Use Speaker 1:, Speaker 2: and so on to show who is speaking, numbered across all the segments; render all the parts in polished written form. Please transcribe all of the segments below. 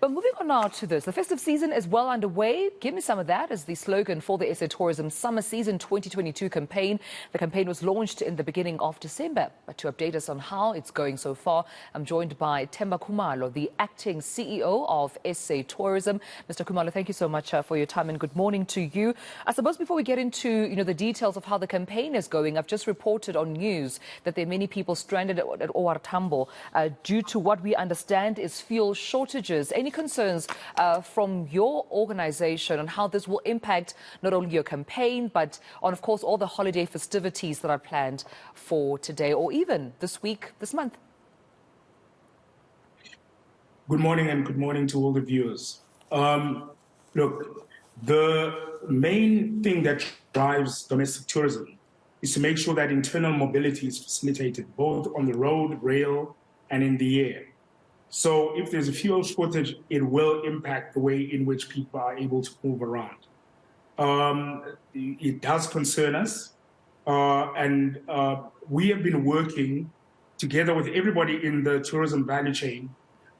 Speaker 1: But moving on now to this, the festive season is well underway. Give me some of that as the slogan for the SA Tourism Summer Season 2022 campaign. The campaign was launched in the beginning of December. But to update us on how it's going so far, I'm joined by Themba Khumalo, the acting CEO of SA Tourism. Mr. Khumalo, thank you so much for your time and good morning to you. I suppose before we get into the details of how the campaign is going, I've just reported on news that there are many people stranded at OR Tambo due to what we understand is fuel shortages. Any concerns from your organization on how this will impact not only your campaign, but on, of course, all the holiday festivities that are planned for today or even this week, this month?
Speaker 2: Good morning and good morning to all the viewers. Look, the main thing that drives domestic tourism is to make sure that internal mobility is facilitated both on the road, rail, and in the air. So if there's a fuel shortage, it will impact the way in which people are able to move around. It does concern us, and we have been working together with everybody in the tourism value chain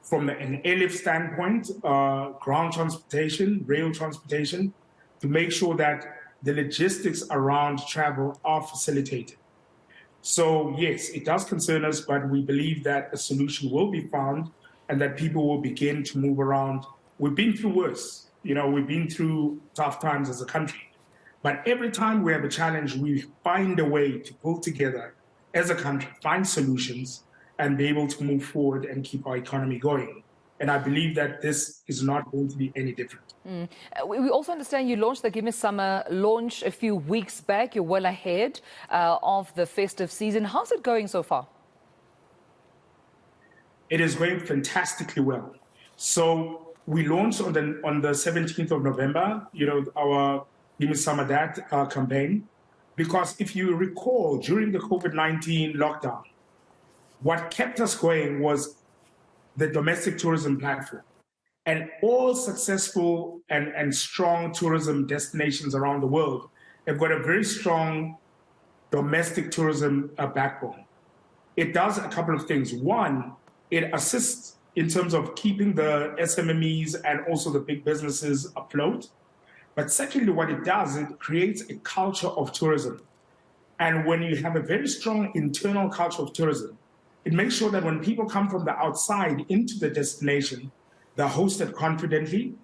Speaker 2: from an airlift standpoint, ground transportation, rail transportation, to make sure that the logistics around travel are facilitated. So yes, it does concern us, but we believe that a solution will be found and that people will begin to move around. We've been through worse. We've been through tough times as a country. But every time we have a challenge, we find a way to pull together as a country, find solutions, and be able to move forward and keep our economy going. And I believe that this is not going to be any different.
Speaker 1: We also understand you launched the Give Me Summer launch a few weeks back. You're well ahead of the festive season. How's it going so far?
Speaker 2: It is going fantastically well. So we launched on the 17th of November, our Give Me Summer That campaign, because if you recall, during the COVID-19 lockdown, what kept us going was the domestic tourism platform. And all successful and strong tourism destinations around the world have got a very strong domestic tourism backbone. It does a couple of things. One, it assists in terms of keeping the SMMEs and also the big businesses afloat. But secondly, what it does, it creates a culture of tourism. And when you have a very strong internal culture of tourism, it makes sure that when people come from the outside into the destination, they're hosted confidently,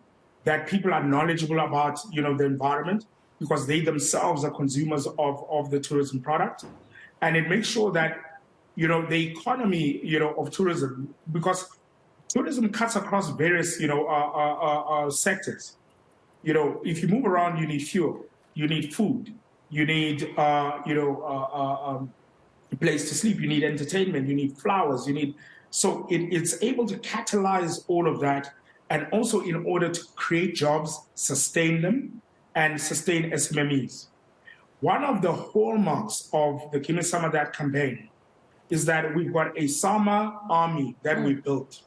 Speaker 2: that people are knowledgeable about the environment because they themselves are consumers of the tourism product. And it makes sure that the economy of tourism, because tourism cuts across various sectors. If you move around, you need fuel, you need food, you need a place to sleep, you need entertainment, you need flowers, so it's able to catalyze all of that, and also in order to create jobs, sustain them, and sustain SMMEs. One of the hallmarks of the Give Me Summer That campaign is that we've got a summer army that we built.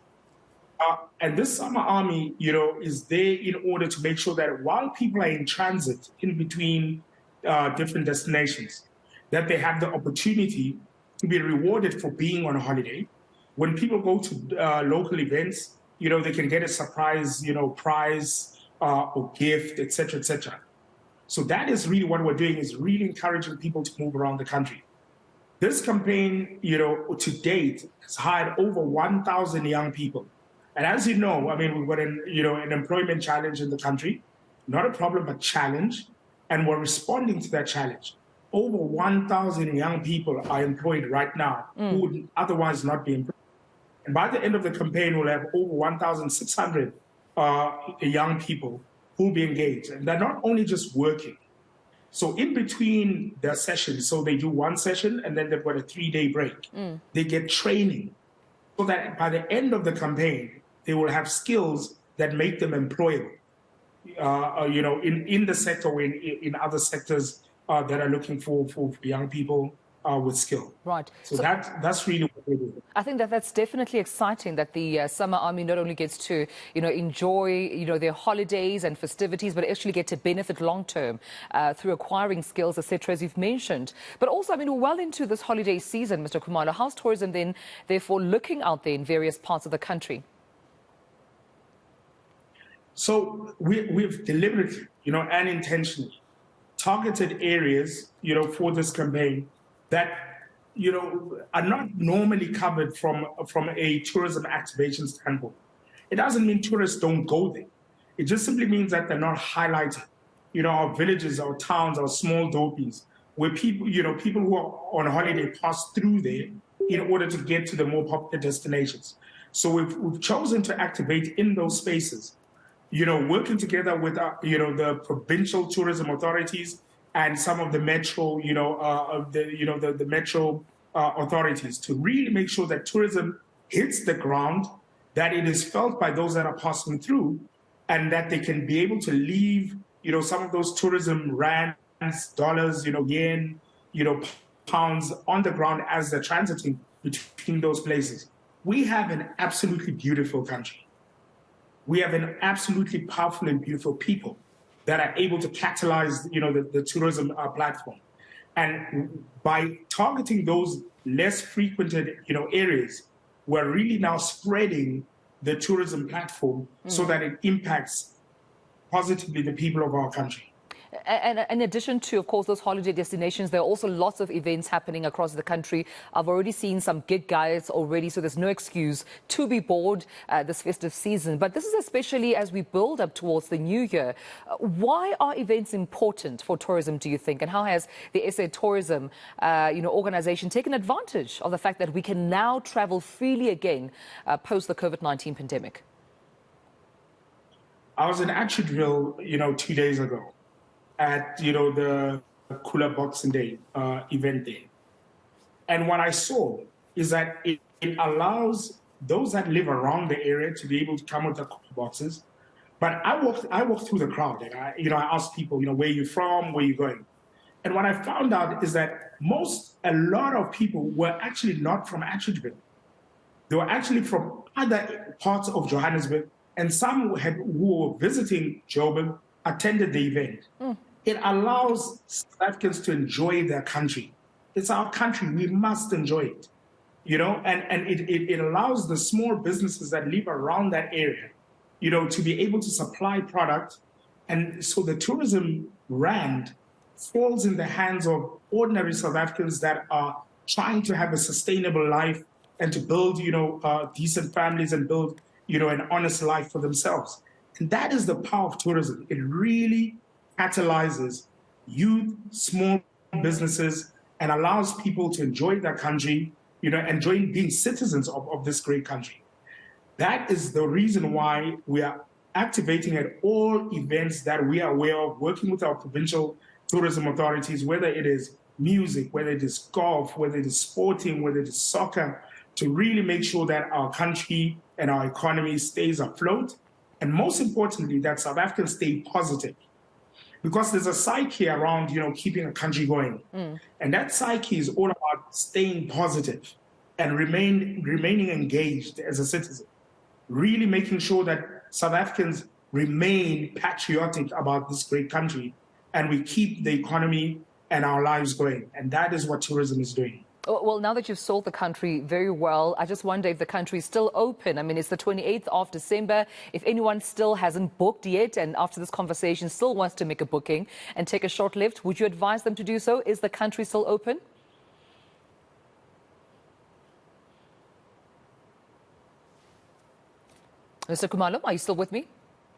Speaker 2: And this summer army, is there in order to make sure that while people are in transit in between different destinations, that they have the opportunity to be rewarded for being on a holiday. When people go to local events, they can get a surprise, prize or gift, etc., etc. So that is really what we're doing, is really encouraging people to move around the country. This campaign, to date, has hired over 1,000 young people. And as you know, we've got an employment challenge in the country, not a problem, but challenge, and we're responding to that challenge. Over 1,000 young people are employed right now who would otherwise not be employed. And by the end of the campaign, we'll have over 1,600 young people who will be engaged. And they're not only just working. So in between their sessions, so they do one session and then they've got a 3-day break. They get training so that by the end of the campaign, they will have skills that make them employable, in the sector or in other sectors that are looking for young people with skill.
Speaker 1: Right.
Speaker 2: So that's really what we're doing.
Speaker 1: I think that's definitely exciting that the Summer Army not only gets to, enjoy, their holidays and festivities, but actually get to benefit long term through acquiring skills, etc., as you've mentioned. But also, we're well into this holiday season, Mr. Khumalo. How's tourism then, therefore, looking out there in various parts of the country?
Speaker 2: So we've deliberately, and intentionally targeted areas, for this campaign that, are not normally covered from a tourism activation standpoint. It doesn't mean tourists don't go there. It just simply means that they're not highlighted. Our villages, our towns, our small dopies, where people, people who are on holiday pass through there in order to get to the more popular destinations. So we've chosen to activate in those spaces, working together with, the provincial tourism authorities and some of the metro, the metro authorities to really make sure that tourism hits the ground, that it is felt by those that are passing through, and that they can be able to leave, some of those tourism rands, dollars, yen, pounds on the ground as they're transiting between those places. We have an absolutely beautiful country. We have an absolutely powerful and beautiful people that are able to catalyze, the tourism platform. And by targeting those less frequented, areas, we're really now spreading the tourism platform so that it impacts positively the people of our country.
Speaker 1: And in addition to, of course, those holiday destinations, there are also lots of events happening across the country. I've already seen some gig guides already, so there's no excuse to be bored this festive season. But this is especially as we build up towards the new year. Why are events important for tourism, do you think? And how has the SA Tourism, organization taken advantage of the fact that we can now travel freely again post the COVID-19 pandemic?
Speaker 2: I was in Atteridgeville, 2 days ago, at the Cooler Boxing Day event there. And what I saw is that it allows those that live around the area to be able to come with their cooler boxes. But I walked through the crowd and I asked people, where are you from, where are you going? And what I found out is that a lot of people were actually not from Atteridgeville. They were actually from other parts of Johannesburg, and some who were visiting Joburg attended the event. It allows South Africans to enjoy their country. It's our country. We must enjoy it, and it allows the small businesses that live around that area, to be able to supply product. And so the tourism rand falls in the hands of ordinary South Africans that are trying to have a sustainable life and to build, decent families and build, an honest life for themselves. And that is the power of tourism. It really catalyzes youth, small businesses, and allows people to enjoy their country, enjoying being citizens of this great country. That is the reason why we are activating at all events that we are aware of, working with our provincial tourism authorities, whether it is music, whether it is golf, whether it is sporting, whether it is soccer, to really make sure that our country and our economy stays afloat. And most importantly, that South Africans stay positive. Because there's a psyche around, keeping a country going. And that psyche is all about staying positive and remaining engaged as a citizen. Really making sure that South Africans remain patriotic about this great country and we keep the economy and our lives going. And that is what tourism is doing.
Speaker 1: Well, now that you've sold the country very well, I just wonder if the country is still open. I mean, it's the 28th of December. If anyone still hasn't booked yet and after this conversation still wants to make a booking and take a short lift, would you advise them to do so? Is the country still open? Mr. Khumalo, are you still with me?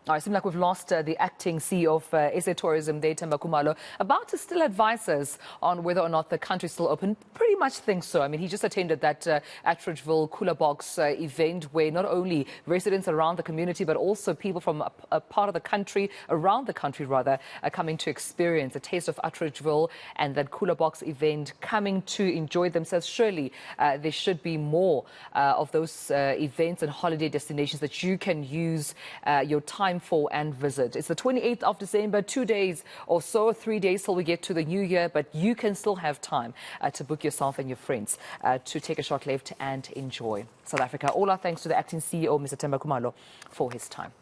Speaker 1: All right, it seems like we've lost the acting CEO of SA Tourism, Themba Khumalo, about to still advise us on whether or not the country is still open. Pretty much think so. I mean, he just attended that Atteridgeville Cooler Box event where not only residents around the community, but also people from a part of the country, around the country rather, are coming to experience a taste of Atteridgeville and that Cooler Box event, coming to enjoy themselves. Surely there should be more of those events and holiday destinations that you can use your time for and visit. It's the 28th of December, 2 days or so, 3 days till we get to the new year, but you can still have time to book yourself and your friends to take a short lift and enjoy South Africa. All our thanks to the acting CEO, Mr. Themba Khumalo, for his time.